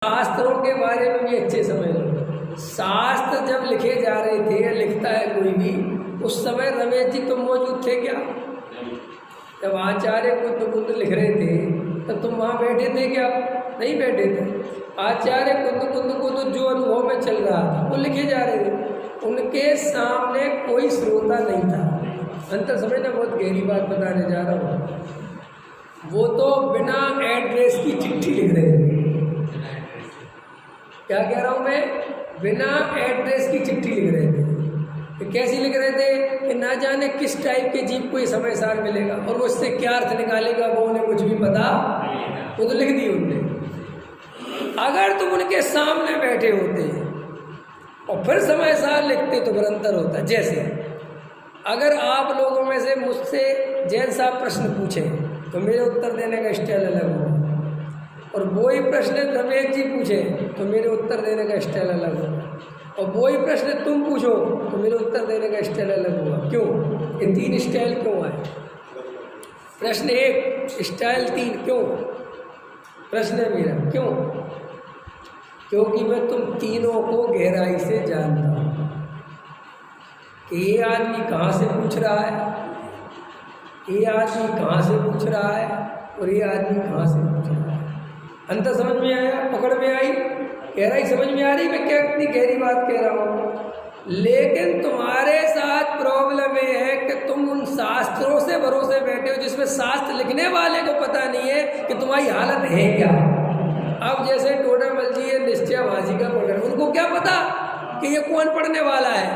शास्त्रों के बारे में भी अच्छे समझ लो। शास्त्र जब लिखे जा रहे थे या लिखता है कोई भी, उस समय रमेश जी तुम मौजूद थे क्या? जब आचार्य कुंद लिख रहे थे तब तुम वहाँ बैठे थे क्या? नहीं बैठे थे। आचार्य कुंद को तो जो अनुभव में चल रहा था वो लिखे जा रहे थे, उनके सामने कोई श्रोता नहीं था। अंतर समझना, बहुत गहरी बात बताने जा रहा हूँ। वो तो बिना एड्रेस की चिट्ठी लिख रहे थे। क्या कह रहा हूँ मैं? बिना एड्रेस की चिट्ठी लिख रहे थे। तो कैसी लिख रहे थे कि ना जाने किस टाइप के जीव को ये समय सार मिलेगा और वो इससे क्या अर्थ निकालेगा, वो उन्हें कुछ भी पता, वो तो लिख दी उनने। अगर तुम उनके सामने बैठे होते और फिर समय सार लिखते तो फिर अंतर होता। जैसे अगर आप लोगों में से मुझसे जैन साहब प्रश्न पूछें तो मेरे उत्तर देने का स्टाइल अलग होगा, और वही प्रश्न रमेश जी पूछे तो मेरे उत्तर देने का स्टाइल अलग होगा, और वही प्रश्न तुम पूछो तो मेरे उत्तर देने का स्टाइल अलग होगा। क्यों? ये तीन स्टाइल क्यों आए? प्रश्न एक, स्टाइल तीन, क्यों? प्रश्न है मेरा, क्यों? क्योंकि मैं तुम तीनों को गहराई से जानता हूँ कि ये आदमी कहाँ से पूछ रहा है, ये आदमी कहाँ से पूछ रहा है, और ये आदमी कहाँ से पूछ रहा है। अंतर समझ में आया? पकड़ में आई? गहराई समझ में आ रही? मैं क्या इतनी गहरी बात कह रहा हूँ। लेकिन तुम्हारे साथ प्रॉब्लम ये है कि तुम उन शास्त्रों से भरोसे बैठे हो जिसमें शास्त्र लिखने वाले को पता नहीं है कि तुम्हारी हालत है क्या। अब जैसे टोडामल जी निश्चयवासी का पढ़, उनको क्या पता कि ये कौन पढ़ने वाला है?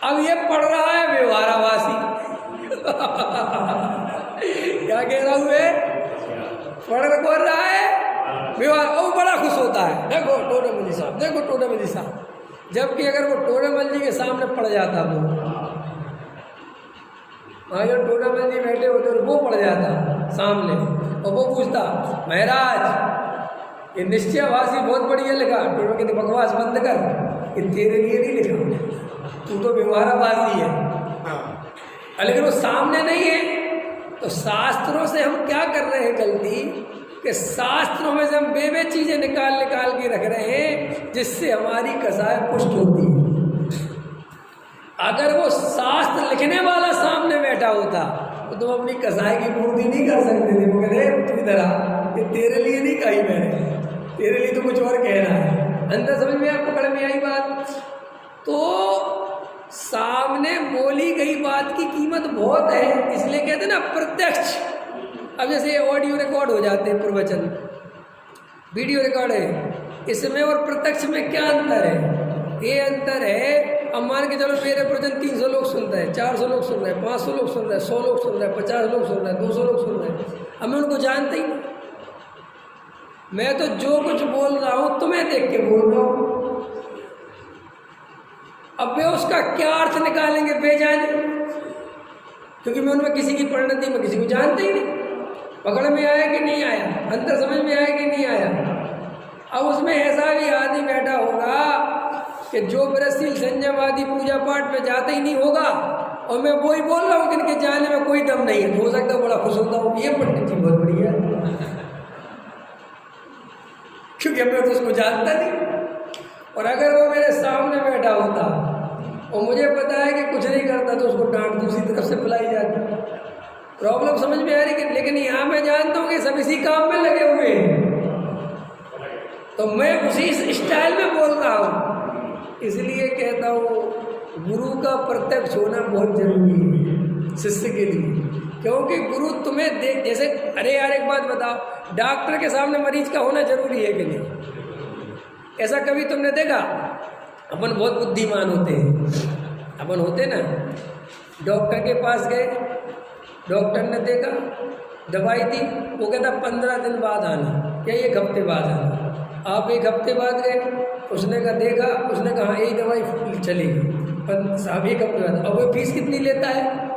अब ये पढ़ रहा है व्यवहारावासी। क्या कह रहा हूँ मैं? पढ़ कौन रहा है? व्यवहार। वो बड़ा खुश होता है, देखो टोडामल जी साहब, देखो टोडामल जी साहब। जबकि अगर वो टोडामल जी के सामने पड़ जाता, वो जो टोडामल जी बैठे होते और वो पड़ जाता सामने और वो पूछता, महाराज ये निश्चयवासी बहुत बढ़िया लिखा। टोडामल कहते बकवास बंद कर, ये तेरे लिए नहीं लिखा, तू तो व्यवहारावासी है। लेकिन वो सामने नहीं है। तो शास्त्रों से हम क्या कर रहे हैं गलती, कि शास्त्रों में से हम बेबे चीजें निकाल के रख रहे हैं जिससे हमारी कसाय पुष्ट होती है। अगर वो शास्त्र लिखने वाला सामने बैठा होता तो तुम अपनी कसाय की पूर्ति नहीं कर सकते थे। वो कहते तू इधर आ, ये तेरे लिए नहीं कही मैंने, तेरे लिए तो कुछ और कह रहा है। अंदर समझ में आप पकड़ में आई बात? तो सामने बोली गई बात की कीमत बहुत है, इसलिए कहते हैं ना प्रत्यक्ष। अब जैसे ऑडियो रिकॉर्ड हो जाते हैं, प्रवचन वीडियो रिकॉर्ड है, इसमें और प्रत्यक्ष में क्या अंतर है? ये अंतर है, अब मान के चलो मेरे प्रवचन 300 लोग सुन रहे हैं, 400 लोग सुन रहे हैं, 500 लोग सुन रहे हैं, 100 लोग सुन रहे हैं, 50 लोग सुन रहे हैं, 200 लोग सुन रहे हैं। अब मैं उनको जानता ही नहीं। मैं तो जो कुछ बोल रहा हूँ तुम्हें देख के बोल रहा हूँ। अब वे उसका क्या अर्थ निकालेंगे बेजाने, क्योंकि मैं उनमें किसी की परिणति में किसी को जानते ही नहीं। पकड़ में आया कि नहीं आया? अंतर समझ में आया कि नहीं आया? अब उसमें ऐसा भी आदमी बैठा होगा कि जो ब्रजशील संयम आदि पूजा पाठ में जाता ही नहीं होगा, और मैं वही बोल रहा हूँ कि इनके जाने में कोई दम नहीं है। हो सकता है बड़ा खुश होता हूँ, ये पंडित जी बहुत बढ़िया है, क्योंकि मैं तो उसको जानता नहीं। और अगर वो मेरे सामने बैठा होता और मुझे पता है कि कुछ नहीं करता तो उसको डांट दूसरी तरफ से फैलाई जाती। प्रॉब्लम समझ में आ रही है? लेकिन यहाँ मैं जानता हूँ कि सब इसी काम में लगे हुए हैं, तो मैं उसी स्टाइल में बोल रहा हूँ। इसलिए कहता हूँ गुरु का प्रत्यक्ष होना बहुत जरूरी है शिष्य के लिए, क्योंकि गुरु तुम्हें देख, जैसे अरे यार एक बात बताओ, डॉक्टर के सामने मरीज का होना जरूरी है कि नहीं? ऐसा कभी तुमने देखा? अपन बहुत बुद्धिमान होते हैं, अपन होते ना, डॉक्टर के पास गए, डॉक्टर ने देखा, दवाई दी, वो कहता 15 दिन बाद आना या 1 हफ्ते बाद आना। आप 1 हफ्ते बाद गए, उसने कहा देखा, उसने कहा यही दवाई चलेगी, साहब 1 हफ्ते बाद। अब वो फीस कितनी लेता है?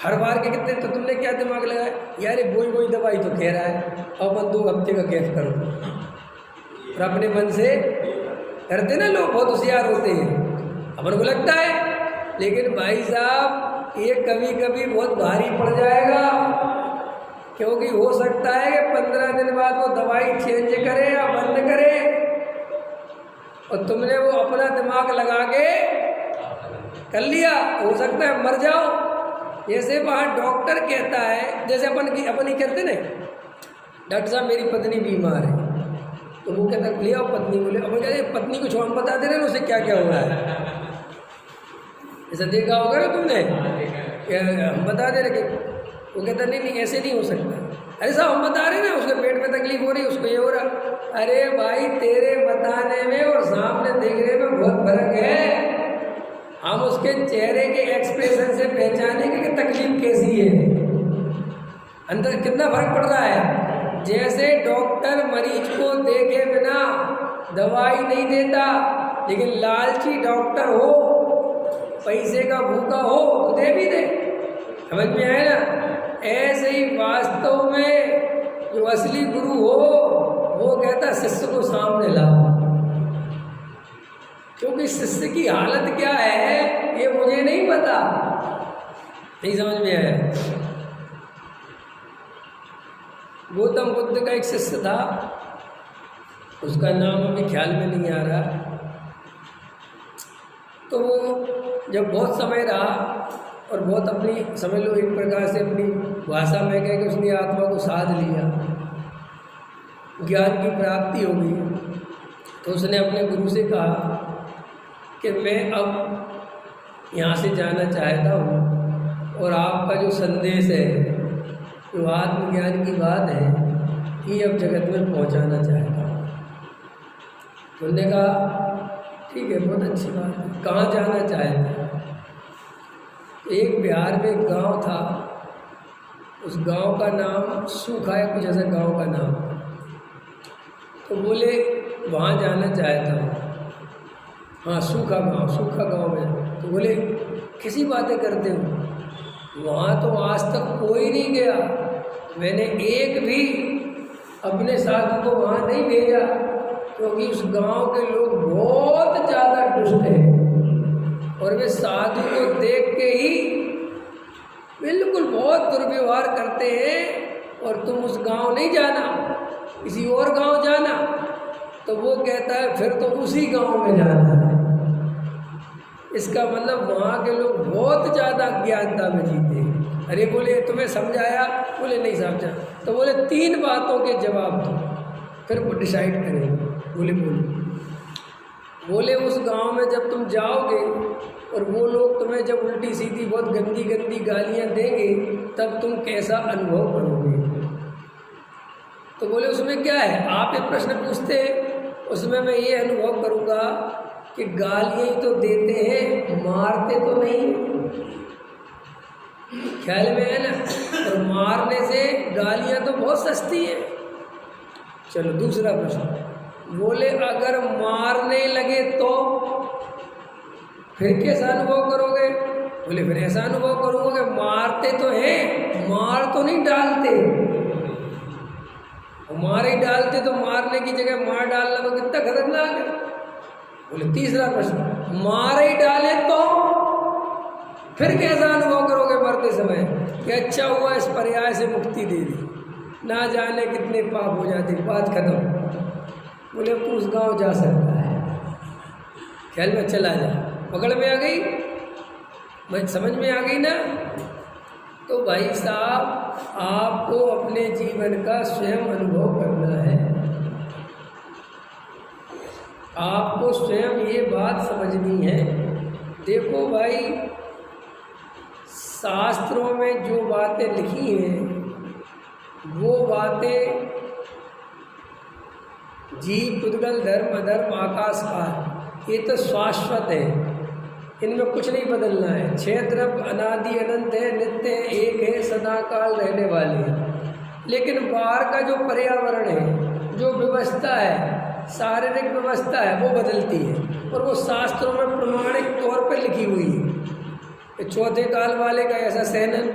हर बार के कितने? तो तुमने क्या दिमाग लगाया, यार वही दवाई तो कह रहा है, अपन 2 हफ्ते का गैप कर दो। और अपने मन से करते ना लोग, बहुत होशियार होते हैं, अपन को लगता है। लेकिन भाई साहब ये कभी कभी बहुत भारी पड़ जाएगा क्योंकि हो सकता है कि 15 दिन बाद वो दवाई चेंज करे या बंद करे, और तुमने वो अपना दिमाग लगा के कर लिया, हो सकता है मर जाओ। जैसे वहाँ डॉक्टर कहता है, जैसे अपनी कहते ना, डॉक्टर साहब मेरी पत्नी बीमार है, तो वो कहता है ले आओ पत्नी को, ले अपन कहते पत्नी को हम बता दे रहे हैं उसे क्या क्या हो रहा है। ऐसा देखा होगा ना तुमने, हम बता दे रहे, वो कहता नहीं ऐसे नहीं हो सकता। अरे साहब हम बता रहे ना उसके पेट में तकलीफ हो रही, उसको ये हो रहा। अरे भाई तेरे बताने में और सामने देखने में बहुत फर्क है। हम उसके चेहरे के एक्सप्रेशन से पहचानेंगे कि तकलीफ कैसी है, अंदर कितना फर्क पड़ रहा है। जैसे डॉक्टर मरीज को देखे बिना दवाई नहीं देता, लेकिन लालची डॉक्टर हो, पैसे का भूखा हो तो दे भी दे। समझ में आए ना? ऐसे ही वास्तव में जो असली गुरु हो वो कहता शिष्य को सामने लाओ, क्योंकि शिष्य की हालत क्या है ये मुझे नहीं पता। नहीं समझ में आया? गौतम बुद्ध का एक शिष्य था, उसका नाम अभी ख्याल में नहीं आ रहा। तो वो जब बहुत समय रहा और बहुत अपनी, समझ लो एक प्रकार से अपनी भाषा में कह के उसने आत्मा को साध लिया, ज्ञान की प्राप्ति हो गई, तो उसने अपने गुरु से कहा कि मैं अब यहाँ से जाना चाहता हूँ और आपका जो संदेश है, जो आत्मज्ञान की बात है, ये अब जगत में पहुँचाना चाहता हूँ। तो उन्होंने कहा ठीक है, बहुत अच्छी बात है, कहाँ जाना चाहते हैं? एक बिहार में एक गांव था, उस गांव का नाम सूखा है, कुछ ऐसा गांव का नाम। तो बोले वहाँ जाना चाहता हूँ। हाँ सूखा गांव में। तो बोले किसी बातें करते हो? वहाँ तो आज तक कोई नहीं गया, मैंने एक भी अपने साधु को वहाँ नहीं भेजा, क्योंकि उस गांव के लोग बहुत ज़्यादा दुष्ट हैं और वे साधु को देख के ही बिल्कुल बहुत दुर्व्यवहार करते हैं। और तुम उस गांव नहीं जाना, किसी और गांव जाना। तो वो कहता है फिर तो उसी गांव में जाना है। इसका मतलब वहाँ के लोग बहुत ज़्यादा अज्ञानता में जीते हैं। अरे बोले तुम्हें समझाया? बोले नहीं समझा। तो बोले 3 बातों के जवाब दो, फिर वो डिसाइड करेंगे। बोले उस गांव में जब तुम जाओगे और वो लोग तुम्हें जब उल्टी सीधी बहुत गंदी गंदी गालियां देंगे, तब तुम कैसा अनुभव करोगे? तो बोले उसमें क्या है, आप एक प्रश्न पूछते हैं, उसमें मैं ये अनुभव करूँगा कि गालियाँ ही तो देते हैं, मारते तो नहीं। ख्याल में है ना? और मारने से गालियाँ तो बहुत सस्ती हैं। चलो दूसरा प्रश्न, बोले अगर मारने लगे तो फिर कैसा अनुभव करोगे? बोले फिर ऐसा अनुभव करूँगा कि मारते तो हैं, मार तो नहीं डालते। मार ही डालते तो मारने की जगह मार डालना तो कितना खतरनाक है। बोले तीसरा प्रश्न, मार ही डाले तो फिर कैसा अनुभव करोगे मरते समय? कि अच्छा हुआ इस पर्याय से मुक्ति दे दी, ना जाने कितने पाप हो जाते। बात खत्म। बोले तू उस गाँव जा सकता है, ख्याल में चला जा। पकड़ में आ गई, मैं समझ में आ गई ना? तो भाई साहब आपको अपने जीवन का स्वयं अनुभव करना है। आपको स्वयं ये बात समझनी है। देखो भाई, शास्त्रों में जो बातें लिखी हैं वो बातें जीव पुद्गल धर्म अधर्म आकाश का, ये तो शाश्वत है, इनमें कुछ नहीं बदलना है। 6 द्रव्य अनादि अनंत है, नित्य है, एक है, सदा काल रहने वाले हैं। लेकिन बाहर का जो पर्यावरण है, जो व्यवस्था है, शारीरिक व्यवस्था है, वो बदलती है और वो शास्त्रों में प्रमाणिक तौर पर लिखी हुई है। 4थे काल वाले का ऐसा सहनन,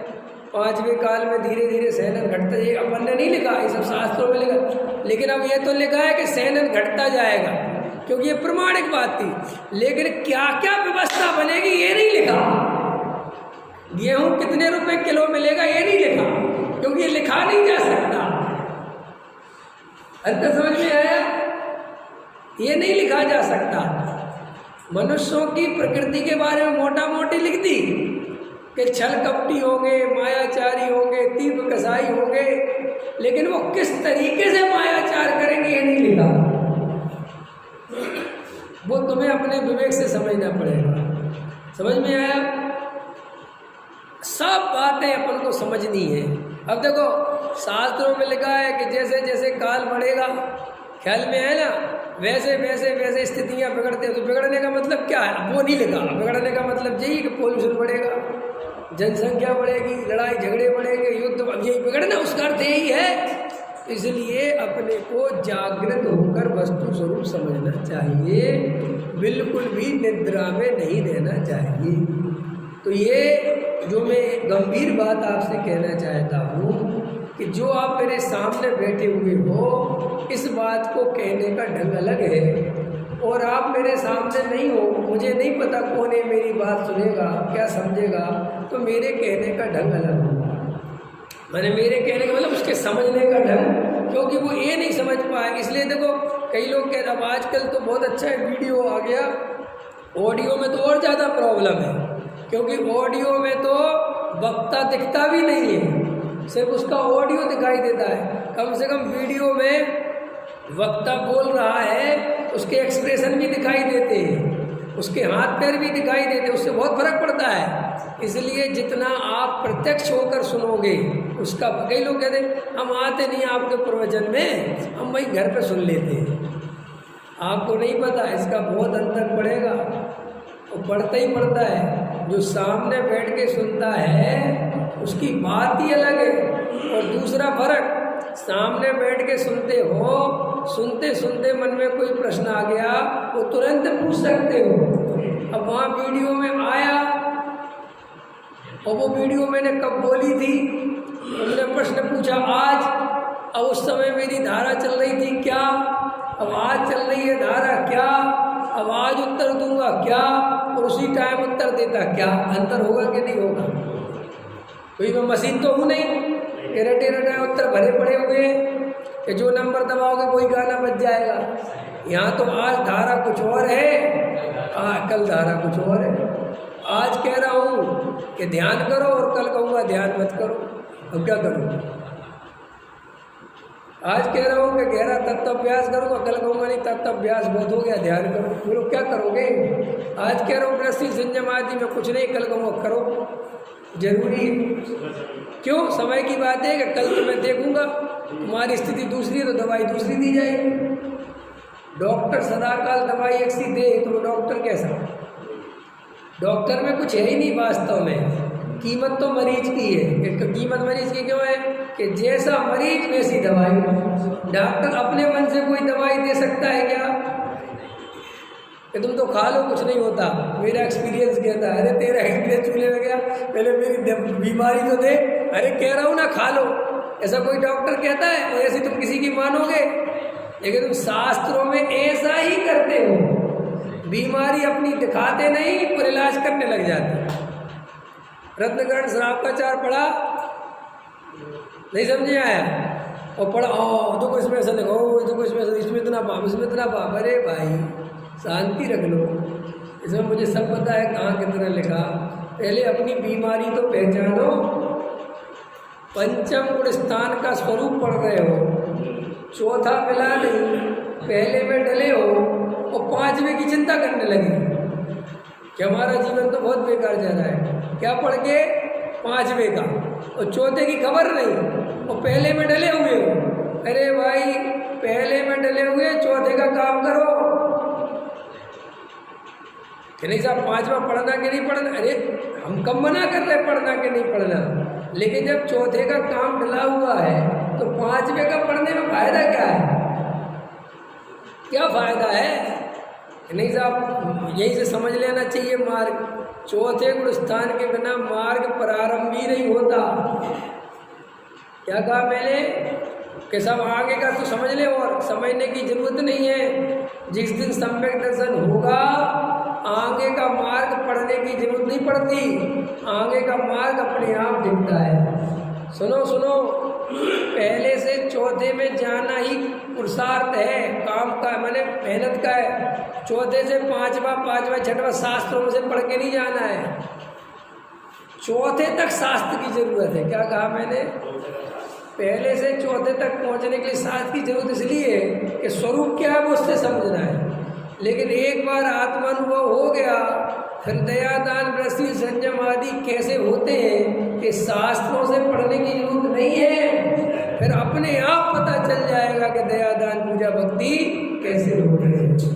5वें काल में धीरे धीरे सहनन घटता है। अपन ने नहीं लिखा, ये सब शास्त्रों में लिखा। लेकिन अब ये तो लिखा है कि सहनन घटता जाएगा, क्योंकि ये प्रमाणिक बात थी। लेकिन क्या क्या व्यवस्था बनेगी ये नहीं लिखा। गेहूं कितने रुपए किलो मिलेगा ये नहीं लिखा। क्योंकि ये लिखा नहीं जा सकता। अंतर समझ में आया? ये नहीं लिखा जा सकता। मनुष्यों की प्रकृति के बारे में मोटा मोटी लिख दी कि छल कपटी होंगे, मायाचारी होंगे, तीव्र कसाई होंगे, लेकिन वो किस तरीके से मायाचार करेंगे ये नहीं लिखा। वो तुम्हें अपने विवेक से समझना पड़ेगा। समझ में आया? सब बातें अपन को समझनी है। अब देखो शास्त्रों में लिखा है कि जैसे जैसे काल बढ़ेगा, ख्याल में है ना, वैसे वैसे वैसे स्थितियां बिगड़ते हैं। तो बिगड़ने का मतलब क्या है? वो नहीं लिखा। बिगड़ने का मतलब यही कि पोल्यूशन बढ़ेगा, जनसंख्या बढ़ेगी, लड़ाई झगड़े बढ़ेंगे, युद्ध, अब यही बिगड़ना, उसका अर्थ यही है। इसलिए अपने को जागृत होकर वस्तु स्वरूप समझना चाहिए, बिल्कुल भी निद्रा में नहीं रहना चाहिए। तो ये जो मैं गंभीर बात आपसे कहना चाहता हूँ कि जो आप मेरे सामने बैठे हुए हो, इस बात को कहने का ढंग अलग है, और आप मेरे सामने नहीं हो, मुझे नहीं पता कौन है मेरी बात सुनेगा, क्या समझेगा, तो मेरे कहने का ढंग अलग होगा। मैंने मेरे कहने का मतलब उसके समझने का ढंग, क्योंकि वो ये नहीं समझ पाए। इसलिए देखो कई लोग कहते, अब आजकल तो बहुत अच्छा है, वीडियो आ गया, ऑडियो में तो और ज़्यादा प्रॉब्लम है, क्योंकि ऑडियो में तो वक्ता दिखता भी नहीं है, सिर्फ उसका ऑडियो दिखाई देता है। कम से कम वीडियो में वक्ता बोल रहा है, उसके एक्सप्रेशन भी दिखाई देते हैं, उसके हाथ पैर भी दिखाई देते हैं, उससे बहुत फर्क पड़ता है। इसलिए जितना आप प्रत्यक्ष होकर सुनोगे उसका, कई लोग कहते हैं हम आते नहीं आपके प्रवचन में, हम वही घर पे सुन लेते हैं। आपको नहीं पता, इसका बहुत अंतर पड़ेगा, और पड़ता ही पड़ता है। जो सामने बैठ के सुनता है उसकी बात ही अलग है। और दूसरा फर्क, सामने बैठ के सुनते हो, सुनते सुनते मन में कोई प्रश्न आ गया वो तुरंत पूछ सकते हो। अब वहाँ वीडियो में आया और वो वीडियो मैंने कब बोली थी, उन्होंने प्रश्न पूछा आज, अब उस समय मेरी धारा चल रही थी क्या, अब आज चल रही है धारा क्या, अब आज उत्तर दूंगा क्या, और उसी टाइम उत्तर देता क्या, अंतर होगा कि नहीं होगा? कोई मैं मशीन तो हूँ नहीं कि रटे रटाए उत्तर भरे पड़े हुए कि जो नंबर दबाओगे वही गाना बज जाएगा। यहाँ तो आज धारा कुछ और है, कल धारा कुछ और है। आज कह रहा हूँ कि ध्यान करो और कल कहूँगा ध्यान मत करो, अब क्या करूँ? आज कह रहा हूँ कि गहरा तत्वाभ्यास करूँगा, कल कहूँगा नहीं तत्वाभ्यास बहुत हो गया, ध्यान करो। बोलो क्या करोगे? आज कह रहा हूँ वृष्टि संयम आदि में कुछ नहीं, कल कहूँगा करो, जरूरी है। क्यों? समय की बात है कि कल तो मैं देखूँगा तुम्हारी स्थिति दूसरी है तो दवाई दूसरी दी जाएगी। डॉक्टर सदाकाल दवाई एक सी दे तो वो डॉक्टर कैसा? डॉक्टर में कुछ है ही नहीं वास्तव में। कीमत तो मरीज की है। कीमत मरीज की क्यों है? कि जैसा मरीज वैसी दवाई। डॉक्टर अपने मन से कोई दवाई दे सकता है क्या कि तुम तो खा लो कुछ नहीं होता? मेरा एक्सपीरियंस कहता है, अरे तेरा एक्सपीरियंस चूल्हे में गया, पहले मेरी बीमारी तो दे, अरे कह रहा हूँ ना खा लो। ऐसा कोई डॉक्टर कहता है? और ऐसे तुम किसी की मानोगे? लेकिन तुम शास्त्रों में ऐसा ही करते हो, बीमारी अपनी दिखाते नहीं पर इलाज करने लग जाते। रत्नकरण श्रावकाचार पढ़ा नहीं समझे आया? और पढ़ा तो इसमें ऐसा देखो, तो इसमें इतना पाप, इसमें इतना पाप। अरे भाई शांति रख लो, इसमें मुझे सब पता है कहाँ कितना लिखा। पहले अपनी बीमारी तो पहचानो। पंचम गुण स्थान का स्वरूप पढ़ रहे हो, चौथा मिला नहीं, पहले में डले हो और पांचवें की चिंता करने लगे कि हमारा जीवन तो बहुत बेकार जा रहा है। क्या पढ़ के? पांचवें का, और चौथे की खबर नहीं, और पहले में डले हुए हो। अरे भाई पहले में डले हुए, चौथे का काम करो कि नहीं साहब पांचवा पढ़ना कि नहीं पढ़ना? अरे हम कम मना कर रहे पढ़ना कि नहीं पढ़ना, लेकिन जब चौथे का काम डला हुआ है तो पांचवें का पढ़ने में फायदा क्या है? क्या फायदा है? नहीं साहब यही से समझ लेना चाहिए मार्ग। चौथे गुण स्थान के बिना मार्ग प्रारंभ ही नहीं होता। क्या कहा मैंने कि सब आगे का तो समझ ले, और समझने की जरूरत नहीं है। जिस दिन सम्यक दर्शन होगा आगे का मार्ग पढ़ने की जरूरत नहीं पड़ती, आगे का मार्ग अपने आप दिखता है। सुनो सुनो, पहले से चौथे में जाना ही पुरुषार्थ है, काम का माने मेहनत का है। चौथे से पांचवा छठवां शास्त्रों से पढ़ के नहीं जाना है, चौथे तक शास्त्र की जरूरत है। क्या कहा मैंने? पहले से चौथे तक पहुंचने के लिए शास्त्र की जरूरत इसलिए कि स्वरूप क्या है वो उससे समझना है। लेकिन एक बार आत्मानुभव हो गया, फिर दया दान वृष्टि संयम आदि कैसे होते हैं कि शास्त्रों से पढ़ने की जरूरत नहीं है, फिर अपने आप पता चल जाएगा कि दया दान पूजा भक्ति कैसे होते हैं।